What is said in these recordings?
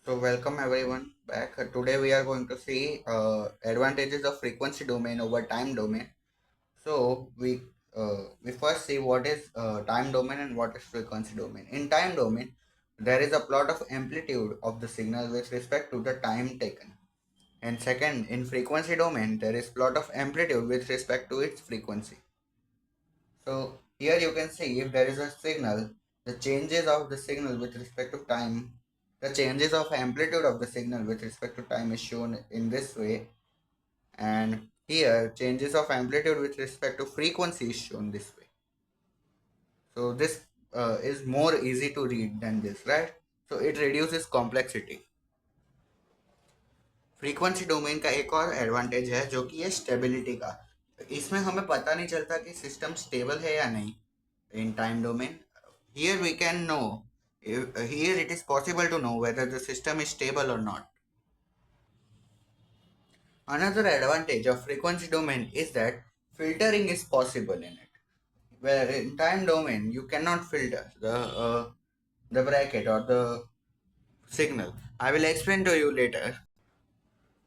So welcome everyone back. Today we are going to see advantages of frequency domain over time domain. So we first see what is time domain and what is frequency domain. In time domain, there is a plot of amplitude of the signal with respect to the time taken. And second, in frequency domain, there is plot of amplitude with respect to its frequency. So here you can see if there is a signal, the changes of the signal with respect to time, the changes of amplitude of the signal with respect to time is shown in this way, and here changes of amplitude with respect to frequency is shown this way. So this is more easy to read than this, right? So it reduces complexity. Frequency domain का एक और advantage है जो कि है stability का. इसमें हमें पता नहीं चलता कि सिस्टम स्टेबल है या नहीं. In time domain, here we can know, here it is possible to know whether the system is stable or not. Another advantage of frequency domain is that filtering is possible in it, where in time domain you cannot filter the bracket or the signal. I will explain to you later.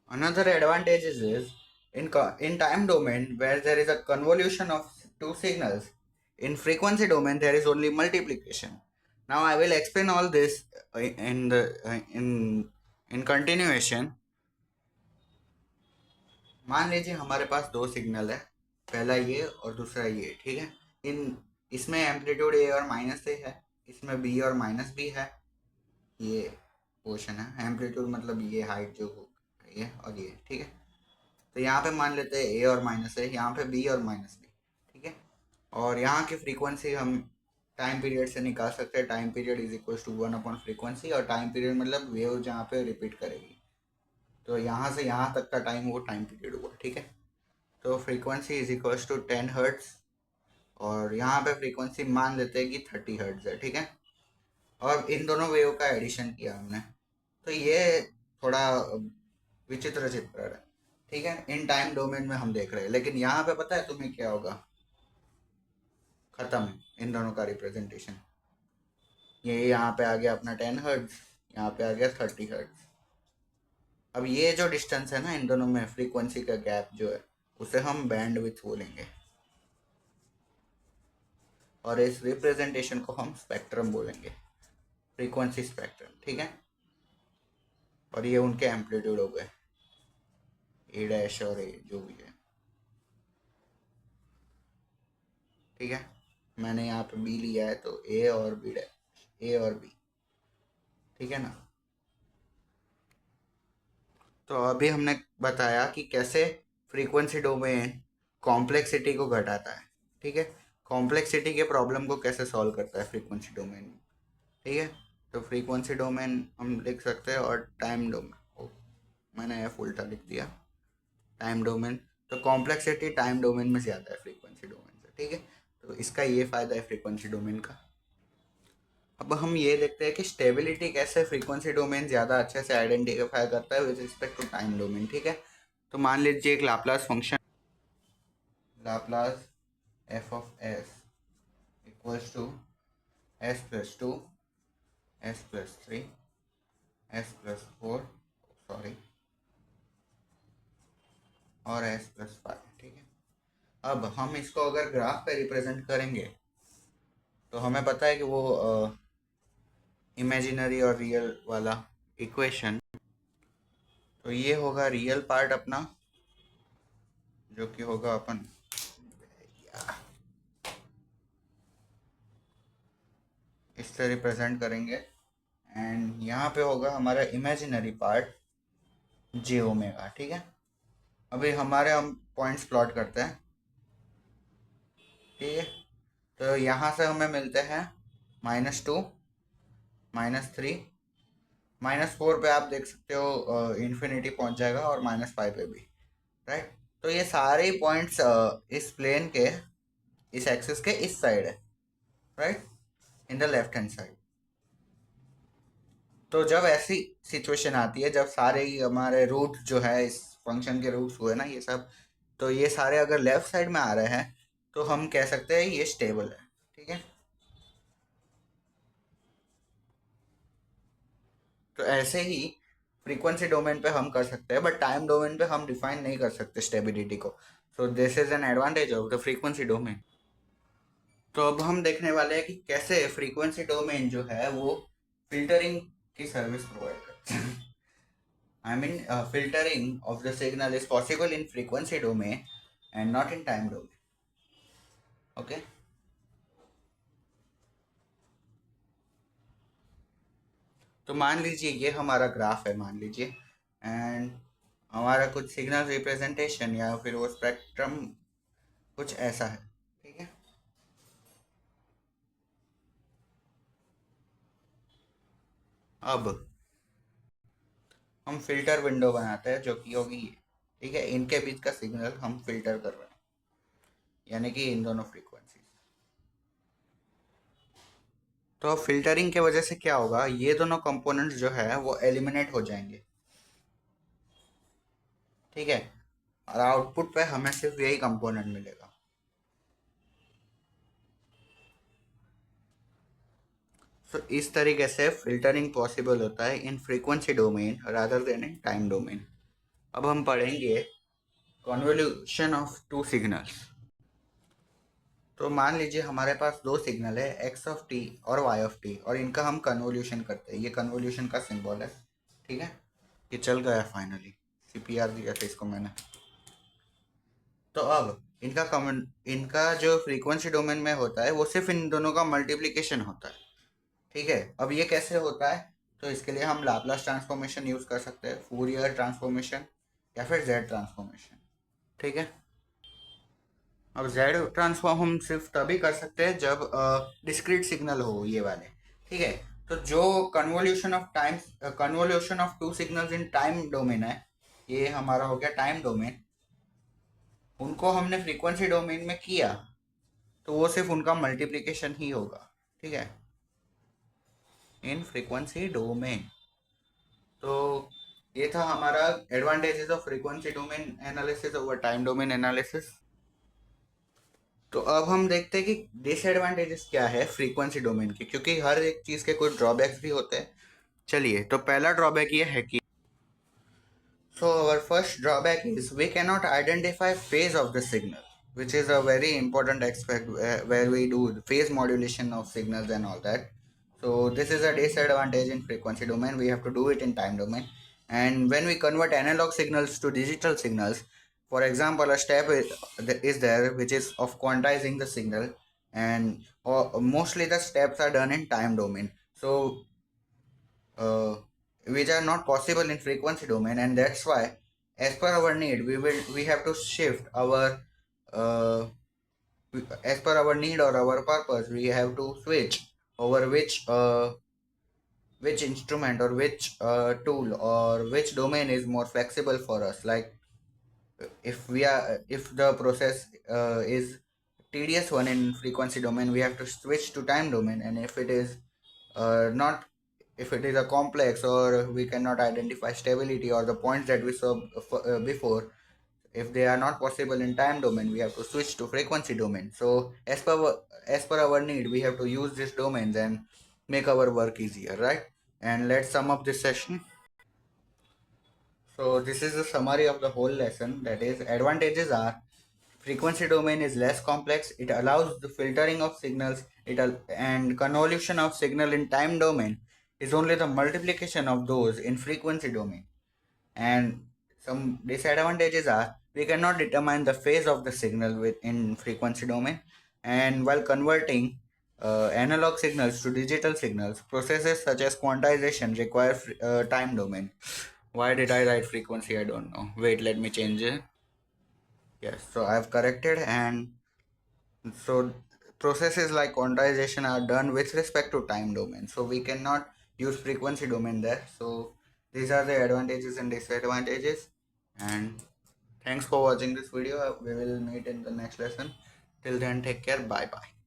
Another advantage is in time domain where there is a convolution of two signals. In frequency domain there is only multiplication. Now I will explain all this in continuation. मान लीजिए हमारे पास दो signal है, पहला ये और दूसरा ये, ठीक है. इन इसमें एम्पलीट्यूड ए और माइनस ए है, इसमें बी और माइनस बी है. ये पोर्शन है एम्पलीट्यूड, मतलब ये हाइट जो ये और ये, ठीक है. तो यहाँ पे मान लेते हैं ए और माइनस है, यहाँ पे बी और माइनस बी, ठीक है. और यहाँ की फ्रीक्वेंसी हम टाइम पीरियड से निकाल सकते हैं. Time period is equal to 1/फ्रीक्वेंसी, और टाइम पीरियड मतलब वेव जहाँ पे रिपीट करेगी. तो यहाँ से यहाँ तक का टाइम वो टाइम पीरियड हुआ, ठीक है. तो frequency is equal to 10 hertz, और यहाँ पे फ्रीक्वेंसी मान लेते हैं कि 30 हर्ट्स है, ठीक है. और इन दोनों वेव का एडिशन किया हमने, तो ये थोड़ा विचित्र चित्र है, ठीक है. इन टाइम डोमेन में हम देख रहे हैं, लेकिन यहाँ पे पता है तुम्हें क्या होगा, खत्म इन दोनों का रिप्रेजेंटेशन. ये यहाँ पे आ गया अपना 10 हर्ट्ज, यहाँ पे आ गया 30 हर्ट्ज. अब ये जो डिस्टेंस है ना इन दोनों में, फ्रीक्वेंसी का गैप जो है, उसे हम बैंड विड्थ बोलेंगे, और इस रिप्रेजेंटेशन को हम स्पेक्ट्रम बोलेंगे, फ्रीक्वेंसी स्पेक्ट्रम, ठीक है. और ये उनके एम्पलीट्यूड हो गए, ए डैश और ए जो भी है, ठीक है. मैंने यहाँ पे बी लिया है, तो ए और बी डैश, ए और बी, ठीक है ना. तो अभी हमने बताया कि कैसे फ्रीक्वेंसी डोमेन कॉम्प्लेक्सिटी को घटाता है, ठीक है. कॉम्प्लेक्सिटी के प्रॉब्लम को कैसे सॉल्व करता है फ्रीक्वेंसी डोमेन में, ठीक है. तो फ्रीक्वेंसी डोमेन हम लिख सकते हैं, और टाइम डोमेन, ओ मैंने एफ उल्टा लिख दिया, टाइम डोमेन. तो कॉम्प्लेक्सिटी टाइम डोमेन में ज़्यादा है फ्रीक्वेंसी डोमेन से, ठीक है. तो इसका ये फ़ायदा है फ्रीक्वेंसी डोमेन का. अब हम ये देखते हैं कि स्टेबिलिटी कैसे फ्रीक्वेंसी डोमेन ज़्यादा अच्छे से आइडेंटिफाई करता है with respect to time domain, ठीक है. तो मान लीजिए एक Laplace function, Laplace F of S equals to s+2, s+3, s+4, sorry, और s+5, ठीक है. अब हम इसको अगर ग्राफ पे रिप्रेजेंट करेंगे, तो हमें पता है कि वो इमेजिनरी और रियल वाला इक्वेशन, तो ये होगा रियल पार्ट अपना, जो कि होगा अपन इससे रिप्रेजेंट करेंगे, एंड यहाँ पे होगा हमारा इमेजिनरी पार्ट जे ओमेगा, ठीक है. अभी हमारे हम पॉइंट्स प्लॉट करते हैं, ठीक है. तो यहाँ से हमें मिलते हैं -2, -3, -4 पे आप देख सकते हो इन्फिनिटी पहुँच जाएगा, और -5 पे भी, राइट. तो ये सारे पॉइंट्स इस प्लेन के, इस एक्सिस के इस साइड है, right, in the left hand side. तो जब ऐसी सिचुएशन आती है, जब सारे ही हमारे रूट जो है इस फंक्शन के रूट्स हुए ना ये सब, तो ये सारे अगर लेफ्ट साइड में आ रहे हैं, तो हम कह सकते हैं ये स्टेबल है, ठीक है. तो ऐसे ही फ्रीक्वेंसी डोमेन पे हम कर सकते हैं, बट टाइम डोमेन पे हम डिफाइन नहीं कर सकते स्टेबिलिटी को। So this is an advantage of the frequency domain. तो अब हम देखने वाले हैं कि कैसे फ्रीक्वेंसी डोमेन जो है वो फिल्टरिंग की सर्विस प्रोवाइड करता है। I mean, filtering of the signal is possible in frequency domain and not in time domain. Okay. तो मान लीजिए ये हमारा ग्राफ है, मान लीजिए, एंड हमारा कुछ सिग्नल रिप्रेजेंटेशन या फिर वो स्पेक्ट्रम कुछ ऐसा है, ठीक है। अब हम फिल्टर विंडो बनाते हैं जो कि होगी ये, ठीक है। इनके बीच का सिग्नल हम फिल्टर कर रहे हैं, यानी कि इन दोनों फ्रीक्वेंसी। तो अब फिल्टरिंग के वजह से क्या होगा, ये दोनों कंपोनेंट्स जो है वो एलिमिनेट हो जाएंगे, ठीक है। और आउटपुट पे हमें सिर्फ यही कंपोनेंट मिलेगा। तो इस तरीके से फिल्टरिंग पॉसिबल होता है in frequency domain rather then in time domain. अब हम पढ़ेंगे कन्वोल्यूशन ऑफ टू सिग्नल्स। तो मान लीजिए हमारे पास दो सिग्नल है, एक्स ऑफ टी और वाई ऑफ टी, और इनका हम कन्वोल्यूशन करते हैं। ये कन्वोल्यूशन का सिंबल है, ठीक है। ये चल गया फाइनली, सीपीआर दिया था इसको मैंने। तो अब इनका जो फ्रीक्वेंसी डोमेन में होता है वो सिर्फ इन दोनों का मल्टीप्लिकेशन होता है, ठीक है। अब ये कैसे होता है, तो इसके लिए हम लाप्लास ट्रांसफॉर्मेशन यूज कर सकते हैं, फूरियर ट्रांसफॉर्मेशन या फिर जेड ट्रांसफॉर्मेशन, ठीक है। अब जेड ट्रांसफॉर्म हम सिर्फ तभी कर सकते हैं जब डिस्क्रीट सिग्नल हो ये वाले, ठीक है। तो जो convolution of two signals in time domain है, ये हमारा हो गया टाइम डोमेन। उनको हमने फ्रीक्वेंसी डोमेन में किया तो वो सिर्फ उनका मल्टीप्लिकेशन ही होगा, ठीक है, इन फ्रीक्वेंसी डोमेन। तो ये था हमारा advantages of frequency domain analysis over time domain analysis. तो अब हम देखते हैं कि डिसएडवांटेजेस क्या है फ्रीक्वेंसी डोमेन के, क्योंकि हर एक चीज़ के कुछ ड्रॉबैक्स भी होते हैं। चलिए, तो पहला ड्रॉबैक ये है कि so our first drawback is we cannot identify phase of the signal, which is a very important aspect where we do phase modulation of signals and all that. So this is a disadvantage in frequency domain. We have to do it in time domain. And when we convert analog signals to digital signals, for example, a step is there which is of quantizing the signal, and mostly the steps are done in time domain. So uh, which are not possible in frequency domain, and that's why as per our need we have to shift our uh, as per our need or our purpose we have to switch over which instrument or which tool or which domain is more flexible for us. Like if the process is tedious one in frequency domain, we have to switch to time domain, and if it is not, if it is a complex or we cannot identify stability or the points that we saw before, if they are not possible in time domain, we have to switch to frequency domain. So as per our need, we have to use these domains and make our work easier, right? And let's sum up this session. So this is the summary of the whole lesson. That is, advantages are frequency domain is less complex. It allows the filtering of signals. And convolution of signal in time domain is only the multiplication of those in frequency domain. And some disadvantages are we cannot determine the phase of the signal within frequency domain. And while converting analog signals to digital signals, processes such as quantization require time domain. Why did I write frequency? I don't know. Wait, let me change it. Yes, so I've corrected, and so processes like quantization are done with respect to time domain. So we cannot use frequency domain there. So these are the advantages and disadvantages. And thanks for watching this video. We will meet in the next lesson. Till then, take care. Bye bye.